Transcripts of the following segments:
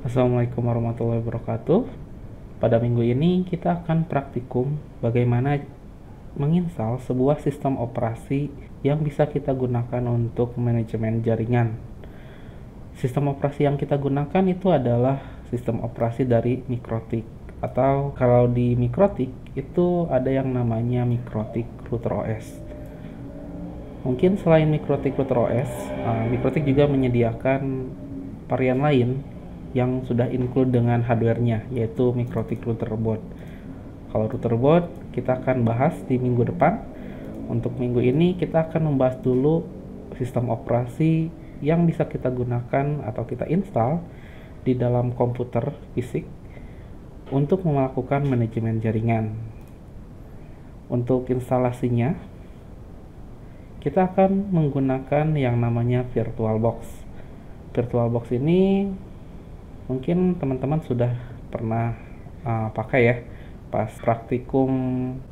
Assalamualaikum warahmatullahi wabarakatuh. Pada minggu ini kita akan praktikum bagaimana menginstal sebuah sistem operasi yang bisa kita gunakan untuk manajemen jaringan. Sistem operasi yang kita gunakan itu adalah sistem operasi dari MikroTik, atau kalau di MikroTik itu ada yang namanya MikroTik Router OS. Mungkin selain MikroTik Router OS, MikroTik juga menyediakan varian lain yang sudah include dengan hardware-nya, yaitu MikroTik Router Board. Kalau router board kita akan bahas di minggu depan. Untuk minggu ini kita akan membahas dulu sistem operasi yang bisa kita gunakan atau kita install di dalam komputer fisik untuk melakukan manajemen jaringan. Untuk instalasinya kita akan menggunakan yang namanya VirtualBox. VirtualBox ini mungkin teman-teman sudah pernah pakai ya pas praktikum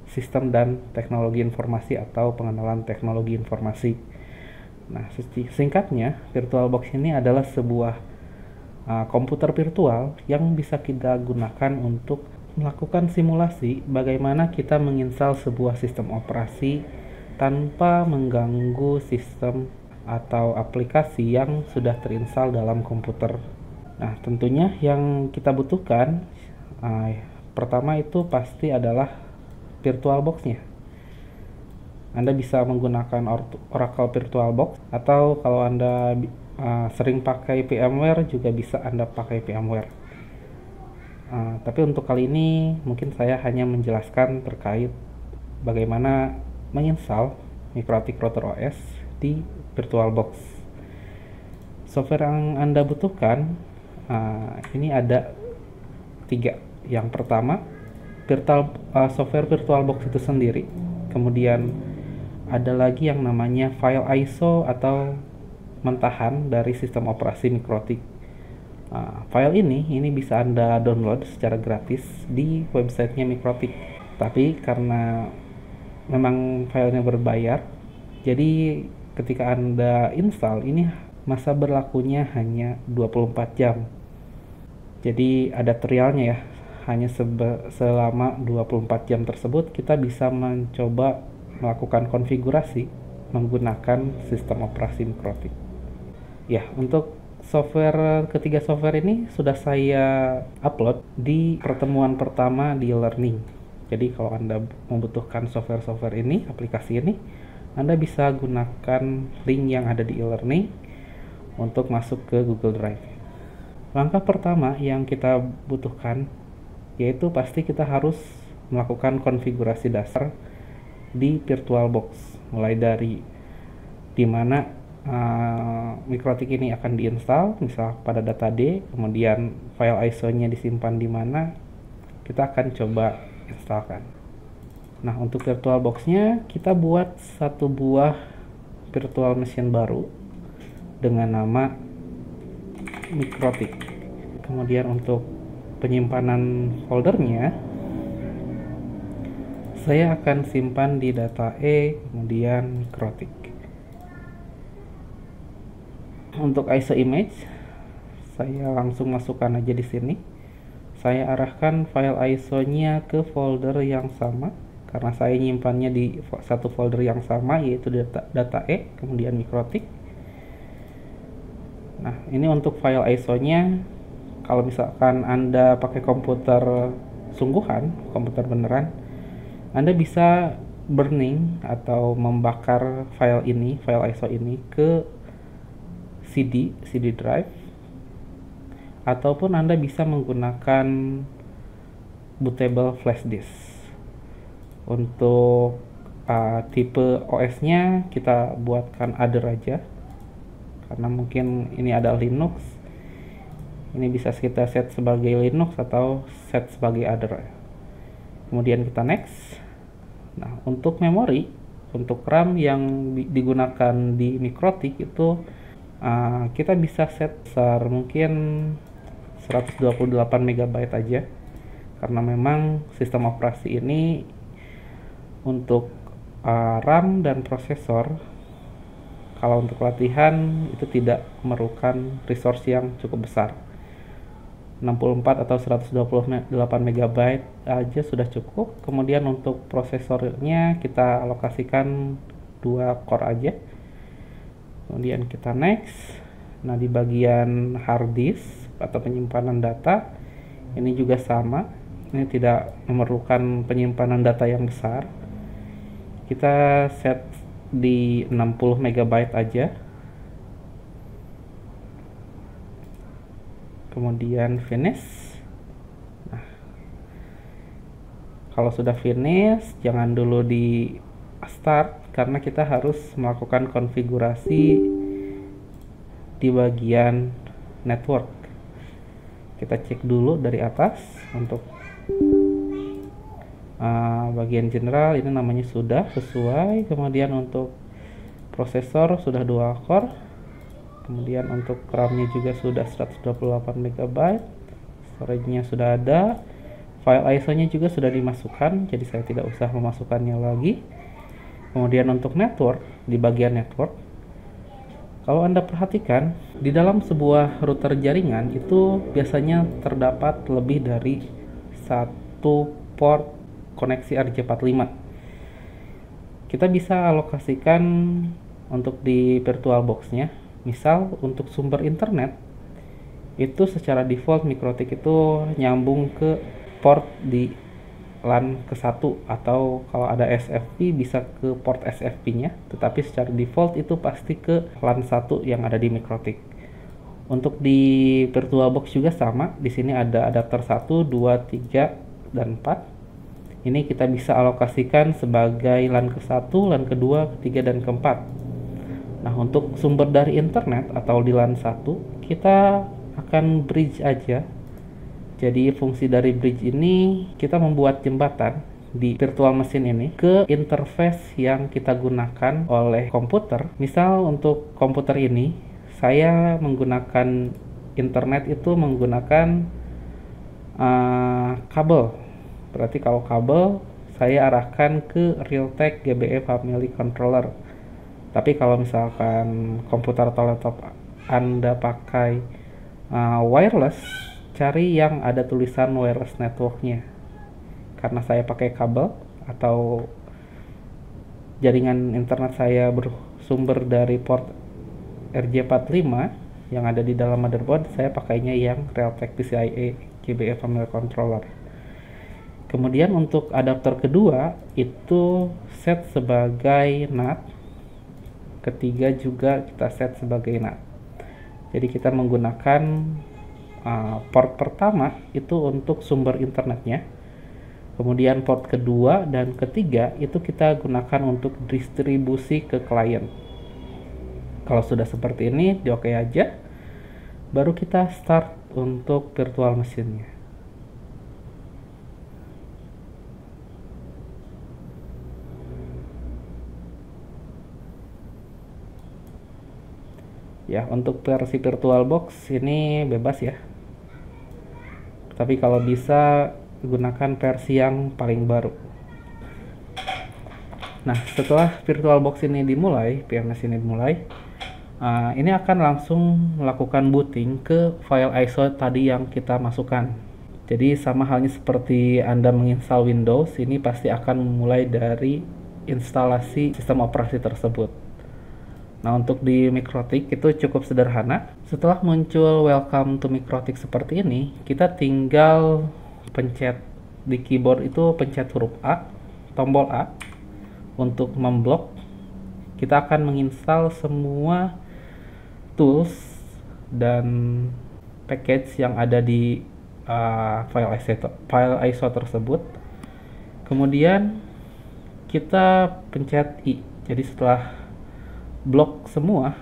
sistem dan teknologi informasi atau pengenalan teknologi informasi. Nah, singkatnya, VirtualBox ini adalah sebuah komputer virtual yang bisa kita gunakan untuk melakukan simulasi bagaimana kita menginstal sebuah sistem operasi tanpa mengganggu sistem atau aplikasi yang sudah terinstall dalam komputer. Nah, tentunya yang kita butuhkan pertama itu pasti adalah VirtualBox-nya. Anda bisa menggunakan Oracle VirtualBox, atau kalau Anda sering pakai VMware juga bisa Anda pakai VMware. Tapi untuk kali ini mungkin saya hanya menjelaskan terkait bagaimana menginstal MikroTik Router OS di VirtualBox. Software yang Anda butuhkan ini ada 3. Yang pertama, software VirtualBox itu sendiri. Kemudian ada lagi yang namanya file ISO atau mentahan dari sistem operasi MikroTik. File ini bisa Anda download secara gratis di websitenya MikroTik. Tapi karena memang filenya berbayar, jadi ketika Anda install ini masa berlakunya hanya 24 jam. Jadi ada trialnya ya. Hanya selama 24 jam tersebut kita bisa mencoba melakukan konfigurasi menggunakan sistem operasi MikroTik. Ya, untuk ketiga software ini sudah saya upload di pertemuan pertama di e-learning. Jadi kalau Anda membutuhkan software-software ini, aplikasi ini, Anda bisa gunakan link yang ada di e-learning untuk masuk ke Google Drive. Langkah pertama yang kita butuhkan yaitu pasti kita harus melakukan konfigurasi dasar di VirtualBox, mulai dari dimana MikroTik ini akan diinstal, misal pada data D, kemudian file ISO-nya disimpan di mana, kita akan coba instalkan. Nah, untuk VirtualBox-nya kita buat satu buah virtual machine baru dengan nama MikroTik. Kemudian untuk penyimpanan foldernya saya akan simpan di data E, kemudian MikroTik. Untuk ISO image saya langsung masukkan aja di sini. Saya arahkan file ISO-nya ke folder yang sama karena saya nyimpannya di satu folder yang sama, yaitu data E, kemudian MikroTik. Nah, ini untuk file ISO-nya. Kalau misalkan Anda pakai komputer sungguhan, komputer beneran, Anda bisa burning atau membakar file ISO ini ke CD drive, ataupun Anda bisa menggunakan bootable flash disk. Untuk tipe OS-nya kita buatkan other aja, karena mungkin ini ada Linux. Ini bisa kita set sebagai Linux atau set sebagai other. Kemudian kita next. Nah, untuk memori, untuk RAM yang digunakan di MikroTik itu kita bisa set besar mungkin 128 MB aja, karena memang sistem operasi ini untuk RAM dan prosesor, kalau untuk latihan itu tidak memerlukan resource yang cukup besar. 64 atau 128 MB aja sudah cukup. Kemudian untuk prosesornya kita alokasikan 2 core aja. Kemudian kita next. Nah, di bagian hard disk atau penyimpanan data ini juga sama. Ini tidak memerlukan penyimpanan data yang besar. Kita set di 60 MB aja. Kemudian finish. Nah, kalau sudah finish, jangan dulu di start karena kita harus melakukan konfigurasi di bagian network. Kita cek dulu dari atas untuk bagian general, ini namanya sudah sesuai. Kemudian untuk prosesor sudah 2 core. Kemudian untuk RAM-nya juga sudah 128 MB, storage-nya sudah ada, file ISO-nya juga sudah dimasukkan, jadi saya tidak usah memasukkannya lagi. Kemudian untuk network, di bagian network, kalau Anda perhatikan, di dalam sebuah router jaringan itu biasanya terdapat lebih dari satu port koneksi RJ45. Kita bisa alokasikan untuk di VirtualBox-nya. Misal untuk sumber internet itu secara default MikroTik itu nyambung ke port di LAN ke-1 atau kalau ada SFP bisa ke port SFP-nya, tetapi secara default itu pasti ke LAN 1 yang ada di MikroTik. Untuk di VirtualBox juga sama, di sini ada adapter 1, 2, 3, dan 4. Ini kita bisa alokasikan sebagai LAN ke-1, LAN ke-2, ke-3, dan ke-4. Nah, untuk sumber dari internet atau di LAN 1, kita akan bridge aja. Jadi fungsi dari bridge ini, kita membuat jembatan di virtual machine ini ke interface yang kita gunakan oleh komputer. Misal untuk komputer ini, saya menggunakan internet itu menggunakan kabel. Berarti kalau kabel, saya arahkan ke Realtek GBE Family Controller. Tapi kalau misalkan komputer atau laptop Anda pakai wireless, cari yang ada tulisan wireless networknya. Karena saya pakai kabel atau jaringan internet saya bersumber dari port RJ45 yang ada di dalam motherboard, saya pakainya yang Realtek PCIe GBE Family Controller. Kemudian untuk adapter kedua itu set sebagai NAT. Ketiga juga kita set sebagai NAT. Jadi kita menggunakan port pertama itu untuk sumber internetnya. Kemudian port kedua dan ketiga itu kita gunakan untuk distribusi ke klien. Kalau sudah seperti ini, di oke aja. Baru kita start untuk virtual machine-nya. Ya, untuk versi VirtualBox ini bebas ya. Tapi kalau bisa gunakan versi yang paling baru. Nah, setelah VirtualBox ini dimulai, PMS ini dimulai, ini akan langsung melakukan booting ke file ISO tadi yang kita masukkan. Jadi sama halnya seperti Anda menginstal Windows, ini pasti akan memulai dari instalasi sistem operasi tersebut. Nah, untuk di MikroTik itu cukup sederhana. Setelah muncul welcome to MikroTik seperti ini, kita tinggal pencet di keyboard itu, pencet huruf A, tombol A untuk memblok. Kita akan menginstal semua tools dan package yang ada di file ISO tersebut. Kemudian kita pencet I. Jadi setelah blok semua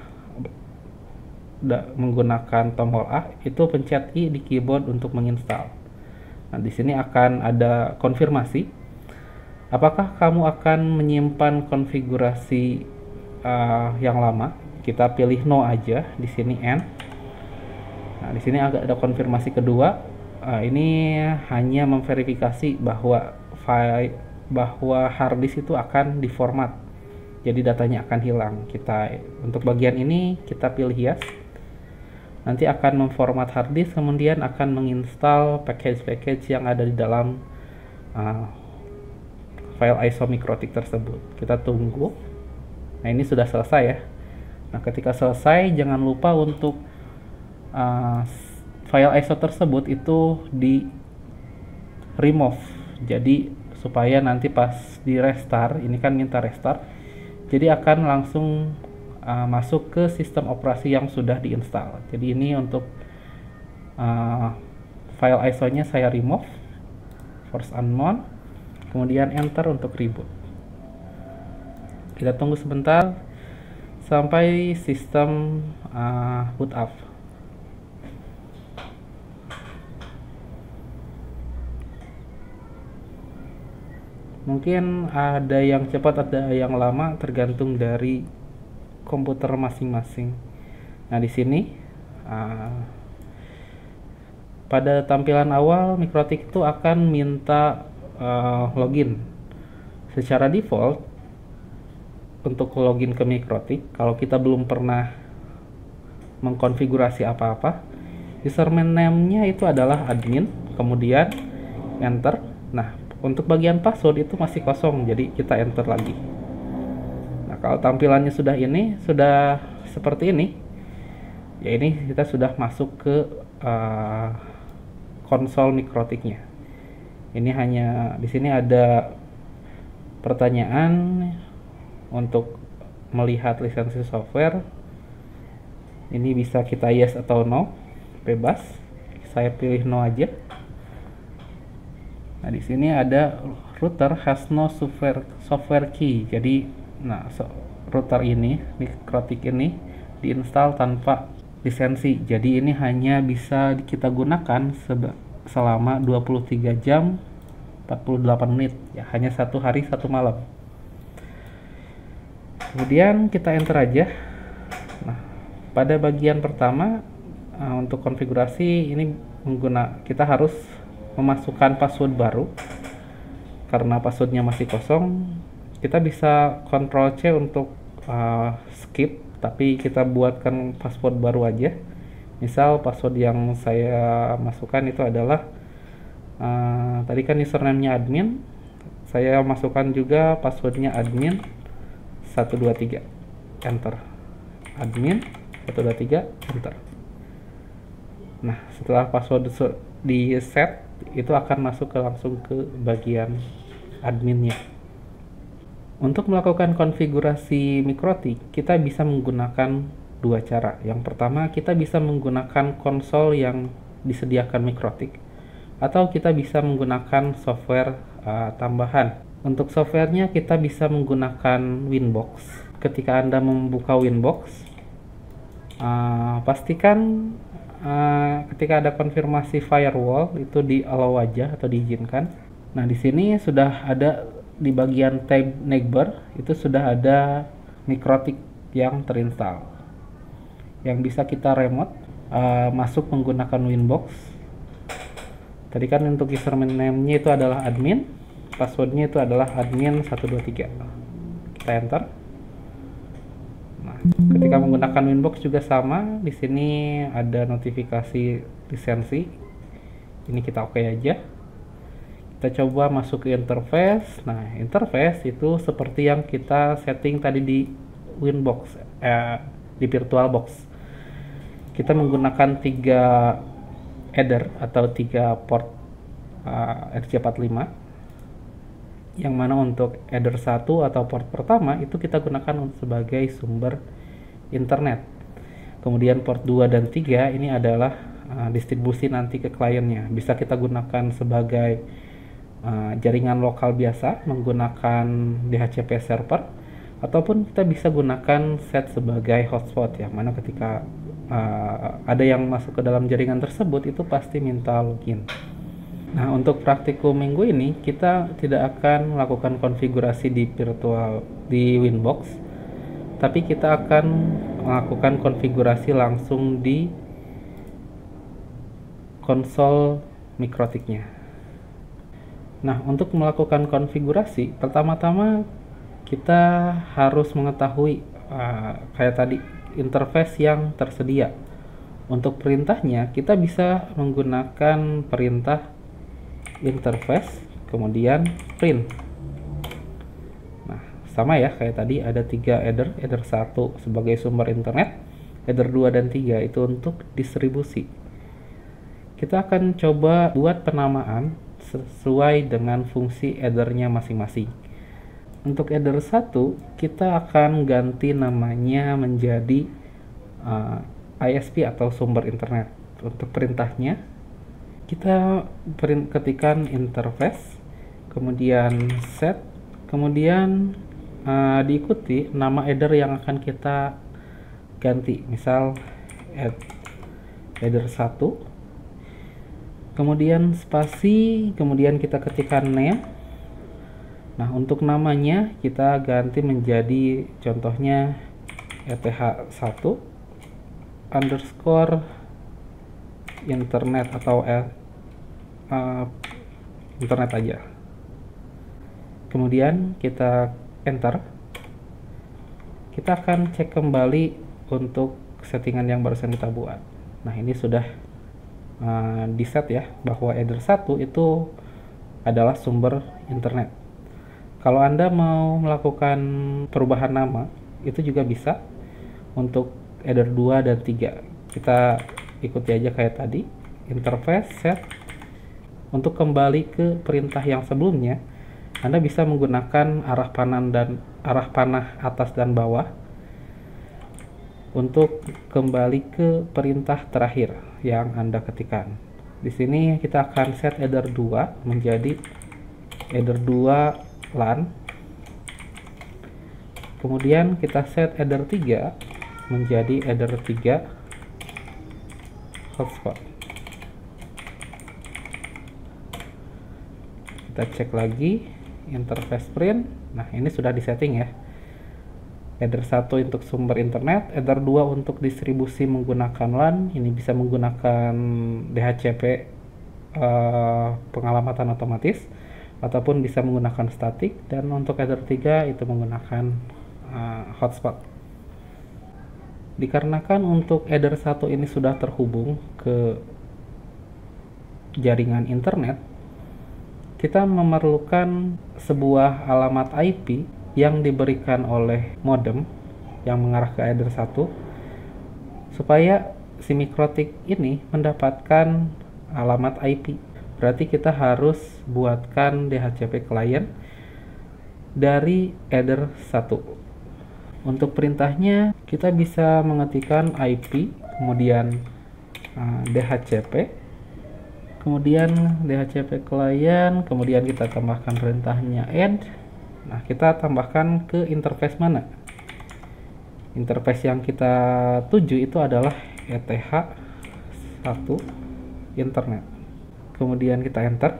menggunakan tombol A, itu pencet I di keyboard untuk menginstal. Nah, di sini akan ada konfirmasi. Apakah kamu akan menyimpan konfigurasi yang lama? Kita pilih no aja, di sini N. Nah, di sini ada konfirmasi kedua. Ini hanya memverifikasi bahwa hard disk itu akan diformat. Jadi datanya akan hilang. Untuk bagian ini kita pilih yes. nanti akan memformat hard disk, kemudian akan menginstal package-package yang ada di dalam file ISO mikrotik tersebut. Kita tunggu. Nah, ini sudah selesai ya. Nah, ketika selesai, jangan lupa untuk file ISO tersebut itu di remove. Jadi supaya nanti pas di restart, ini kan minta restart, jadi akan langsung masuk ke sistem operasi yang sudah diinstal. Jadi ini untuk file ISO-nya saya remove, force unknown, kemudian enter untuk reboot. Kita tunggu sebentar sampai sistem boot up. Mungkin ada yang cepat, ada yang lama, tergantung dari komputer masing-masing. Nah, di sini pada tampilan awal mikrotik itu akan minta login. Secara default untuk login ke mikrotik, kalau kita belum pernah mengkonfigurasi apa-apa, username name-nya itu adalah admin, kemudian enter. Nah, untuk bagian password itu masih kosong, jadi kita enter lagi. Nah, kalau tampilannya sudah seperti ini, ya ini kita sudah masuk ke konsol mikrotiknya. Ini hanya di sini ada pertanyaan untuk melihat lisensi software. Ini bisa kita yes atau no, bebas. Saya pilih no aja. Nah, di sini ada router has no software key. Jadi, router ini, mikrotik ini diinstal tanpa lisensi. Jadi ini hanya bisa kita gunakan selama 23 jam 48 menit. Ya, hanya 1 hari 1 malam. Kemudian kita enter aja. Nah, pada bagian pertama untuk konfigurasi ini kita harus memasukkan password baru. Karena passwordnya masih kosong, kita bisa Ctrl C untuk skip, tapi kita buatkan password baru aja. Misal password yang saya masukkan itu adalah tadi kan username-nya admin, saya masukkan juga passwordnya admin 123, enter. Admin 123, enter. Nah, setelah password di set, itu akan masuk langsung ke bagian adminnya. Untuk melakukan konfigurasi mikrotik, kita bisa menggunakan dua cara. Yang pertama, kita bisa menggunakan konsol yang disediakan mikrotik, atau kita bisa menggunakan software tambahan. Untuk softwarenya kita bisa menggunakan Winbox. Ketika Anda membuka Winbox, pastikan ketika ada konfirmasi firewall itu di allow aja atau diizinkan. Nah, di sini sudah ada di bagian tab neighbor itu sudah ada mikrotik yang terinstall, yang bisa kita remote masuk menggunakan Winbox. Tadi kan untuk username-nya itu adalah admin, passwordnya itu adalah admin 123. Kita enter. Nah, ketika menggunakan Winbox juga sama. Di sini ada notifikasi lisensi. Ini kita oke aja. Kita coba masuk ke interface. Nah, interface itu seperti yang kita setting tadi di Winbox, di VirtualBox. Kita menggunakan 3 header atau 3 port RJ45, yang mana untuk header 1 atau port pertama itu kita gunakan sebagai sumber internet. Kemudian port 2 dan 3 ini adalah distribusi nanti ke kliennya. Bisa kita gunakan sebagai jaringan lokal biasa menggunakan DHCP server, ataupun kita bisa gunakan set sebagai hotspot, yang mana ketika ada yang masuk ke dalam jaringan tersebut itu pasti minta login. Nah, untuk praktikum minggu ini kita tidak akan melakukan konfigurasi di Winbox, tapi kita akan melakukan konfigurasi langsung di konsol mikrotiknya. Nah, untuk melakukan konfigurasi, pertama-tama kita harus mengetahui kayak tadi interface yang tersedia Untuk perintahnya kita bisa menggunakan perintah interface kemudian print. Nah, sama ya kayak tadi, ada 3 header. Header 1 sebagai sumber internet, header 2 dan 3 itu untuk distribusi. Kita akan coba buat penamaan sesuai dengan fungsi headernya masing-masing. Untuk header 1 kita akan ganti namanya menjadi ISP atau sumber internet. Untuk perintahnya kita ketikkan interface kemudian set, kemudian diikuti nama header yang akan kita ganti, misal header 1, kemudian spasi, kemudian kita ketikkan name. Nah, untuk namanya kita ganti menjadi contohnya ETH1 underscore internet atau internet aja. Kemudian kita enter. Kita akan cek kembali untuk settingan yang barusan kita buat. Nah, ini sudah di set ya, bahwa header 1 itu adalah sumber internet. Kalau Anda mau melakukan perubahan nama, itu juga bisa. Untuk header 2 dan 3 kita ikuti aja kayak tadi, interface set. Untuk kembali ke perintah yang sebelumnya, Anda bisa menggunakan arah panah atas dan bawah untuk kembali ke perintah terakhir yang Anda ketikkan. Di sini kita akan set header 2 menjadi header 2 LAN. Kemudian kita set header 3 menjadi header 3 hotspot. Kita cek lagi interface print. Nah, ini sudah disetting ya. Header 1 untuk sumber internet, header 2 untuk distribusi menggunakan LAN, ini bisa menggunakan DHCP pengalamatan otomatis, ataupun bisa menggunakan statik, dan untuk header 3 itu menggunakan hotspot. Dikarenakan untuk header 1 ini sudah terhubung ke jaringan internet, kita memerlukan sebuah alamat IP yang diberikan oleh modem yang mengarah ke header 1 supaya si mikrotik ini mendapatkan alamat IP. Berarti kita harus buatkan DHCP client dari header 1. Untuk perintahnya kita bisa mengetikkan IP kemudian DHCP, kemudian DHCP client, kemudian kita tambahkan perintahnya add. Nah, kita tambahkan ke interface mana? Interface yang kita tuju itu adalah ETH1 internet. Kemudian kita enter.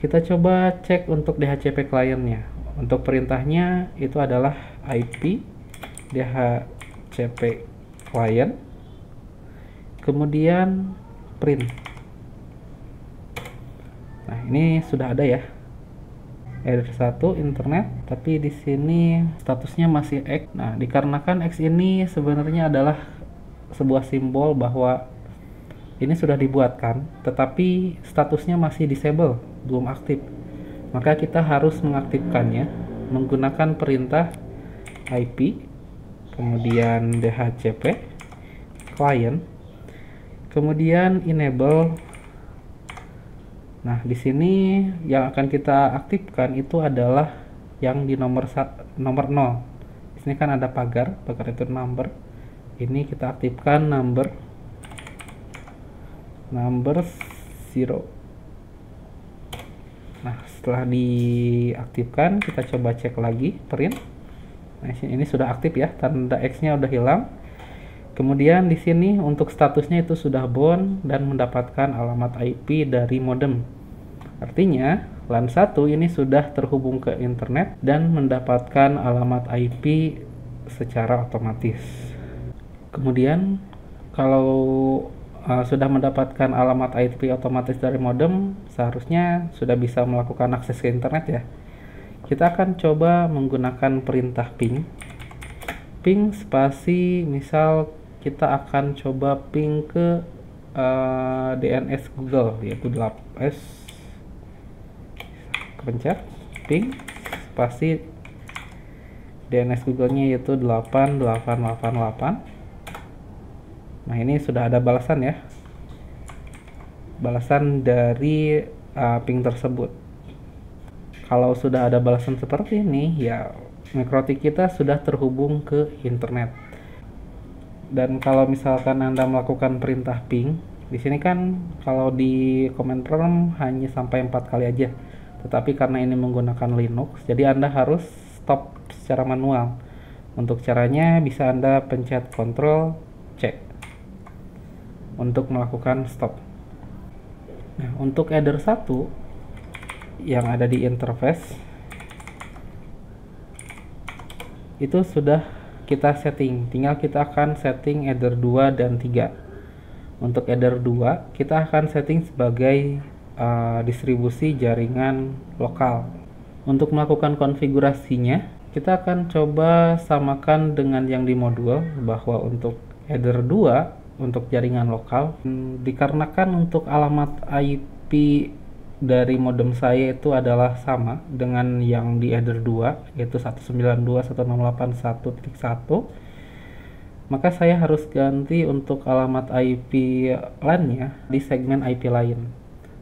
Kita coba cek untuk DHCP clientnya. Untuk perintahnya itu adalah IP DHCP client, kemudian print. Nah, ini sudah ada ya. Header 1 internet, tapi di sini statusnya masih X. Nah, dikarenakan X ini sebenarnya adalah sebuah simbol bahwa ini sudah dibuatkan, tetapi statusnya masih disable, belum aktif. Maka kita harus mengaktifkannya menggunakan perintah IP, kemudian DHCP client, kemudian enable. Nah, di sini yang akan kita aktifkan itu adalah yang di nomor 0. Di sini kan ada pagar itu number. Ini kita aktifkan number 0. Nah, setelah diaktifkan kita coba cek lagi print. Nah, ini sudah aktif ya, tanda X-nya udah hilang. Kemudian di sini untuk statusnya itu sudah bound dan mendapatkan alamat IP dari modem. Artinya LAN 1 ini sudah terhubung ke internet dan mendapatkan alamat IP secara otomatis. Kemudian kalau sudah mendapatkan alamat IP otomatis dari modem, seharusnya sudah bisa melakukan akses ke internet ya. Kita akan coba menggunakan perintah ping spasi misal kita akan coba ping ke DNS Google, yaitu 8S, kepencet ping spasi DNS Google-nya yaitu 8888. Nah, ini sudah ada balasan ya, balasan dari ping tersebut. Kalau sudah ada balasan seperti ini, ya MikroTik kita sudah terhubung ke internet. Dan kalau misalkan Anda melakukan perintah ping, di sini kan kalau di command prompt hanya sampai 4 kali aja. Tetapi karena ini menggunakan Linux, jadi Anda harus stop secara manual. Untuk caranya bisa Anda pencet Ctrl C untuk melakukan stop. Nah, untuk header 1 yang ada di interface itu sudah kita setting, tinggal kita akan setting header 2 dan 3. Untuk header 2 kita akan setting sebagai distribusi jaringan lokal. Untuk melakukan konfigurasinya kita akan coba samakan dengan yang di modul, bahwa untuk header 2 untuk jaringan lokal, dikarenakan untuk alamat IP dari modem saya itu adalah sama dengan yang di header 2, yaitu 192.168.1.1, maka saya harus ganti untuk alamat IP LAN-nya di segmen IP lain.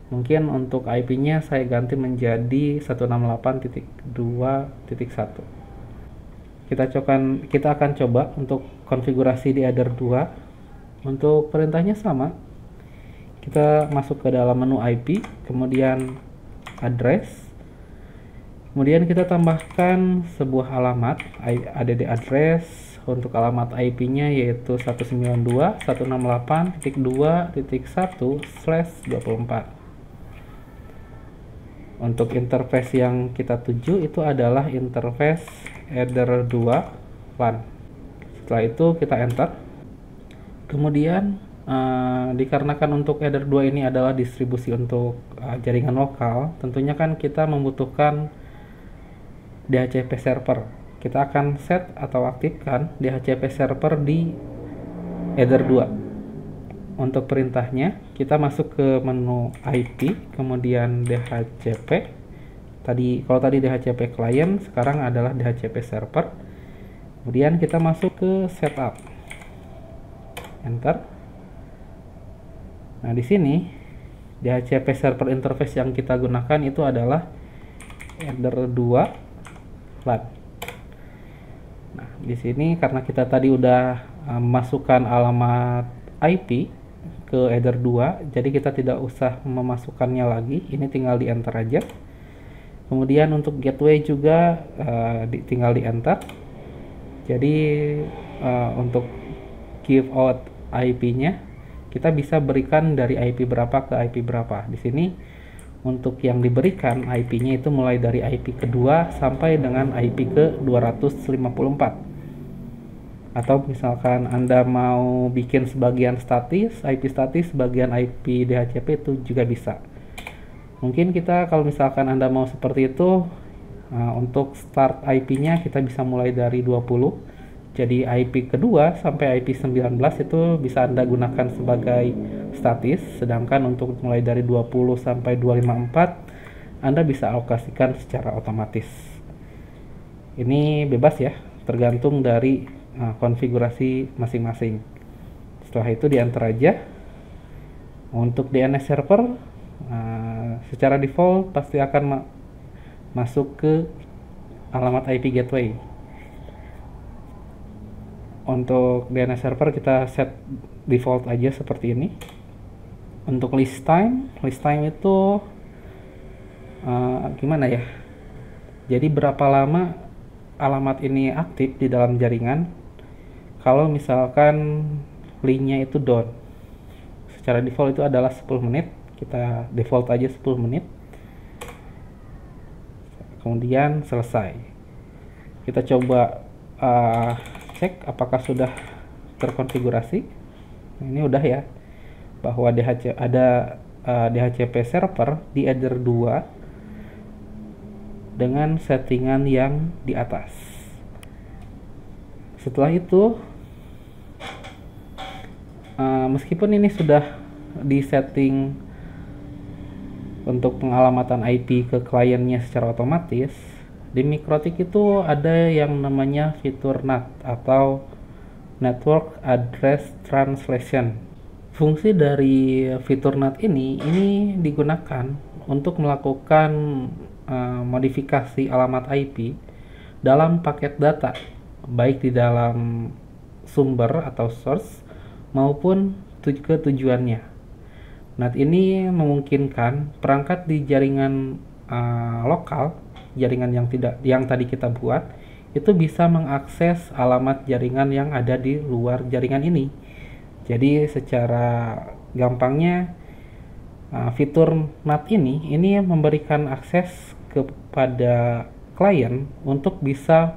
Mungkin untuk IP-nya saya ganti menjadi 168.2.1. Kita akan coba untuk konfigurasi di header 2. Untuk perintahnya sama. Kita masuk ke dalam menu IP, kemudian address, kemudian kita tambahkan sebuah alamat add address. Untuk alamat IP-nya yaitu 192.168.2.1/24. Untuk interface yang kita tuju itu adalah interface header 2 LAN. Setelah itu kita enter. Kemudian dikarenakan untuk header 2 ini adalah distribusi untuk jaringan lokal, tentunya kan kita membutuhkan DHCP server. Kita akan set atau aktifkan DHCP server di header 2. Untuk perintahnya kita masuk ke menu IP, kemudian DHCP. Kalau tadi DHCP client, sekarang adalah DHCP server. Kemudian kita masuk ke setup. Enter. Nah, di sini DHCP server interface yang kita gunakan itu adalah header 2 LAN. Nah, di sini karena kita tadi udah memasukkan alamat IP ke header 2, jadi kita tidak usah memasukkannya lagi. Ini tinggal di enter aja. Kemudian untuk gateway juga tinggal di enter. Jadi untuk give out IP-nya kita bisa berikan dari IP berapa ke IP berapa. Di sini untuk yang diberikan IP-nya itu mulai dari IP kedua sampai dengan IP ke 254. Atau misalkan Anda mau bikin sebagian statis, IP statis, sebagian IP DHCP itu juga bisa. Mungkin kita kalau misalkan Anda mau seperti itu, untuk start IP-nya kita bisa mulai dari 20. Jadi IP kedua sampai IP 19 itu bisa Anda gunakan sebagai statis, sedangkan untuk mulai dari 20 sampai 254 Anda bisa alokasikan secara otomatis. Ini bebas ya, tergantung dari konfigurasi masing-masing. Setelah itu di enter aja. Untuk DNS server secara default pasti akan masuk ke alamat IP gateway. Untuk DNS server kita set default aja seperti ini. Untuk list time itu gimana ya? Jadi berapa lama alamat ini aktif di dalam jaringan? Kalau misalkan linknya itu down, secara default itu adalah 10 menit. Kita default aja 10 menit. Kemudian selesai. Kita coba cek apakah sudah terkonfigurasi. Ini udah ya, bahwa ada DHCP server di header 2 dengan settingan yang di atas. Setelah itu Meskipun ini sudah di setting untuk pengalamatan IP ke kliennya secara otomatis, di Mikrotik itu ada yang namanya fitur NAT atau Network Address Translation. Fungsi dari fitur NAT ini digunakan untuk melakukan modifikasi alamat IP dalam paket data, baik di dalam sumber atau source maupun ke tujuannya. NAT ini memungkinkan perangkat di jaringan lokal, jaringan yang tadi kita buat, itu bisa mengakses alamat jaringan yang ada di luar jaringan ini. Jadi secara gampangnya fitur NAT ini memberikan akses kepada klien untuk bisa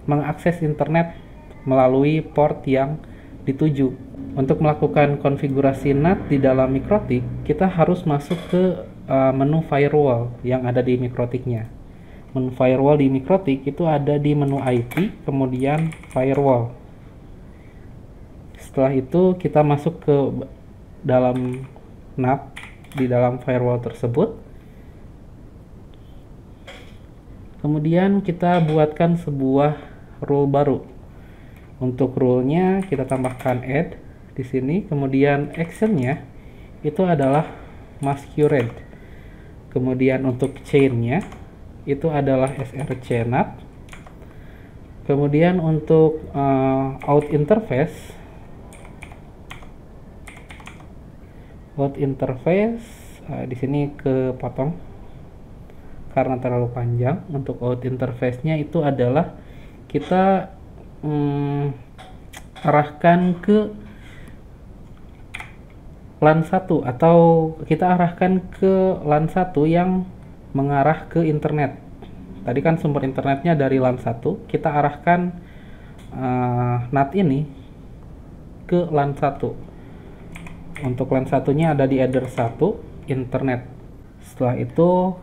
mengakses internet melalui port yang dituju. Untuk melakukan konfigurasi NAT di dalam Mikrotik, kita harus masuk ke menu firewall yang ada di Mikrotiknya. Menu firewall di Mikrotik itu ada di menu IP, kemudian firewall. Setelah itu kita masuk ke dalam NAT di dalam firewall tersebut. Kemudian kita buatkan sebuah rule baru. Untuk rule-nya kita tambahkan add di sini, kemudian action-nya itu adalah masquerade. Kemudian untuk chain-nya itu adalah src NAT. Kemudian untuk out interface di sini kepotong karena terlalu panjang. Untuk out interface-nya itu adalah kita arahkan ke LAN 1 atau kita arahkan ke LAN 1 yang mengarah ke internet. Tadi kan sumber internetnya dari LAN 1, kita arahkan NAT ini ke LAN 1. Untuk LAN 1-nya ada di header 1 internet. Setelah itu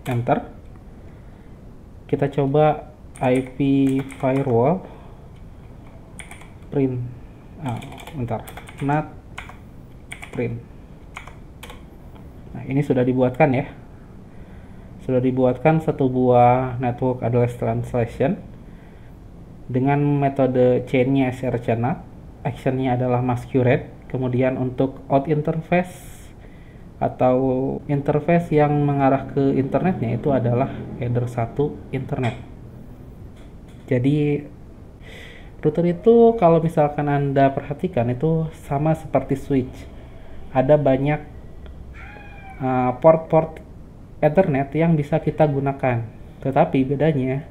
enter. Kita coba IP firewall print. NAT print. Nah, ini sudah dibuatkan ya. Sudah dibuatkan satu buah network address translation dengan metode chain-nya src NAT. Action-nya adalah masquerade. Kemudian untuk out interface atau interface yang mengarah ke internetnya itu adalah header 1 internet. Jadi router itu kalau misalkan Anda perhatikan itu sama seperti switch. Ada banyak port-port Ethernet yang bisa kita gunakan. Tetapi bedanya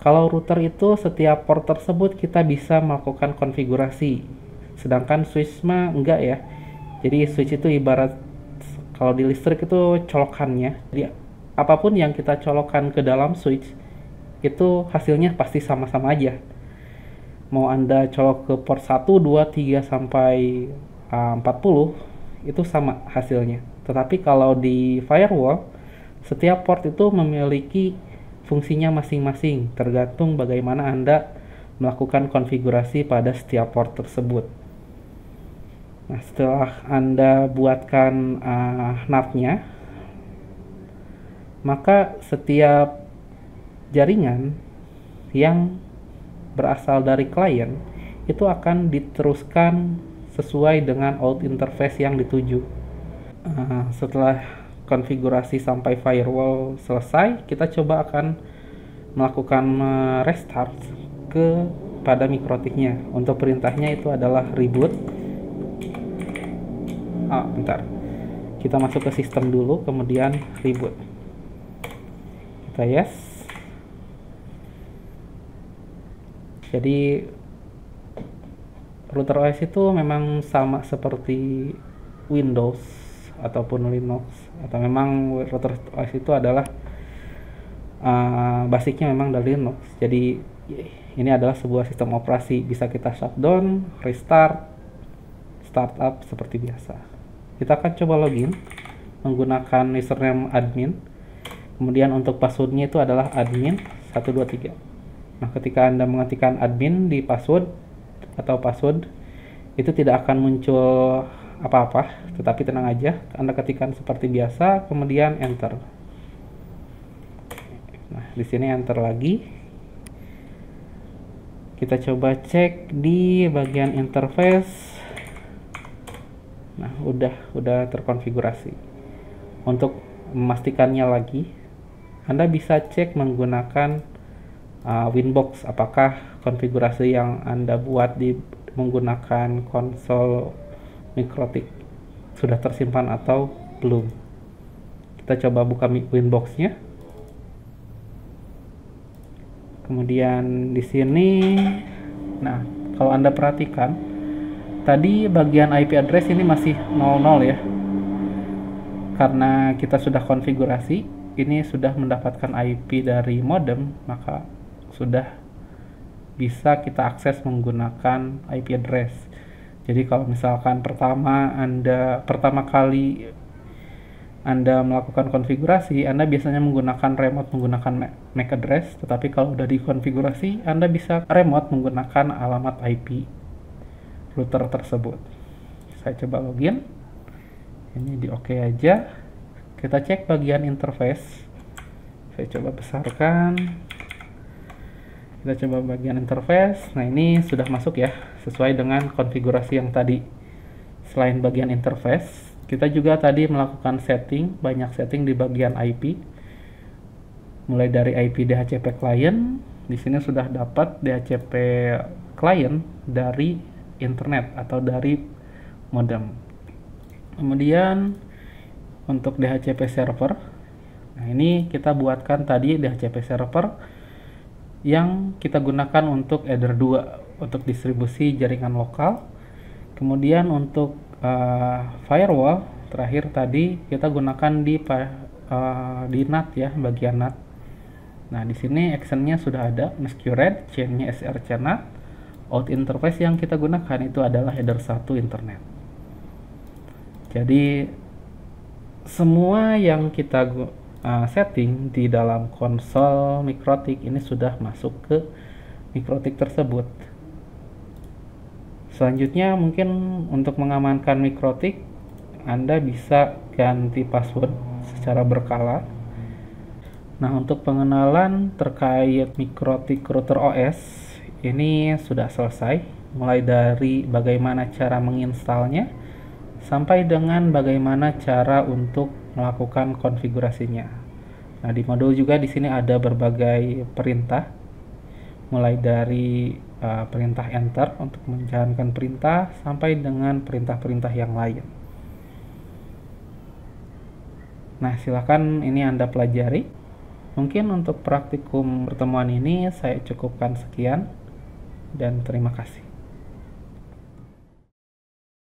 kalau router itu setiap port tersebut kita bisa melakukan konfigurasi. Sedangkan switch mah enggak ya. Jadi switch itu ibarat kalau di listrik itu colokannya. Jadi apapun yang kita colokkan ke dalam switch itu hasilnya pasti sama-sama aja. Mau Anda colok ke port 1, 2, 3 sampai 40 itu sama hasilnya. Tetapi kalau di firewall setiap port itu memiliki fungsinya masing-masing tergantung bagaimana Anda melakukan konfigurasi pada setiap port tersebut. Nah, setelah Anda buatkan NAT-nya, maka setiap jaringan yang berasal dari klien itu akan diteruskan sesuai dengan out interface yang dituju. Setelah konfigurasi sampai firewall selesai, kita coba akan melakukan restart pada Mikrotiknya. Untuk perintahnya itu adalah reboot. Bentar. Kita masuk ke sistem dulu, kemudian reboot. Kita yes. Jadi router OS itu memang sama seperti Windows ataupun Linux, atau memang router OS itu adalah basicnya memang dari Linux. Jadi ini adalah sebuah sistem operasi, bisa kita shutdown, restart, startup seperti biasa. Kita akan coba login menggunakan username admin, kemudian untuk passwordnya itu adalah admin 123. Nah, ketika Anda mengetikkan admin di password, atau password, itu tidak akan muncul apa-apa, tetapi tenang aja, Anda ketikkan seperti biasa, kemudian enter. Nah, di sini enter lagi. Kita coba cek di bagian interface. Nah, udah terkonfigurasi. Untuk memastikannya lagi, Anda bisa cek menggunakan Winbox, apakah konfigurasi yang Anda buat menggunakan konsol Mikrotik sudah tersimpan atau belum. Kita coba buka Winbox-nya. Kemudian di sini, nah, kalau Anda perhatikan, tadi bagian IP address ini masih 00 ya. Karena kita sudah konfigurasi, ini sudah mendapatkan IP dari modem, maka sudah bisa kita akses menggunakan IP address. Jadi kalau misalkan pertama kali Anda melakukan konfigurasi, Anda biasanya menggunakan remote menggunakan MAC address, tetapi kalau udah dikonfigurasi, Anda bisa remote menggunakan alamat IP router tersebut. Saya coba login. Ini di OK aja. Kita cek bagian interface. Saya coba besarkan. Kita coba bagian interface. Nah, ini sudah masuk ya, sesuai dengan konfigurasi yang tadi. Selain bagian interface, kita juga tadi melakukan banyak setting di bagian IP. Mulai dari IP DHCP client, di sini sudah dapat DHCP client dari internet atau dari modem. Kemudian untuk DHCP server, nah ini kita buatkan tadi DHCP server yang kita gunakan untuk Ether 2 untuk distribusi jaringan lokal. Kemudian untuk firewall terakhir tadi kita gunakan di NAT ya, bagian NAT. Nah, di sini actionnya sudah ada, masquerade, chainnya SRC NAT, out interface yang kita gunakan itu adalah Ether 1 internet. Jadi semua yang kita setting di dalam konsol Mikrotik ini sudah masuk ke Mikrotik tersebut. Selanjutnya mungkin untuk mengamankan Mikrotik, Anda bisa ganti password secara berkala. Nah, untuk pengenalan terkait Mikrotik Router OS ini sudah selesai, mulai dari bagaimana cara menginstalnya sampai dengan bagaimana cara untuk melakukan konfigurasinya. Nah, di modul juga di sini ada berbagai perintah, mulai dari perintah enter untuk menjalankan perintah sampai dengan perintah-perintah yang lain. Nah, silakan ini Anda pelajari. Mungkin untuk praktikum pertemuan ini saya cukupkan sekian dan terima kasih.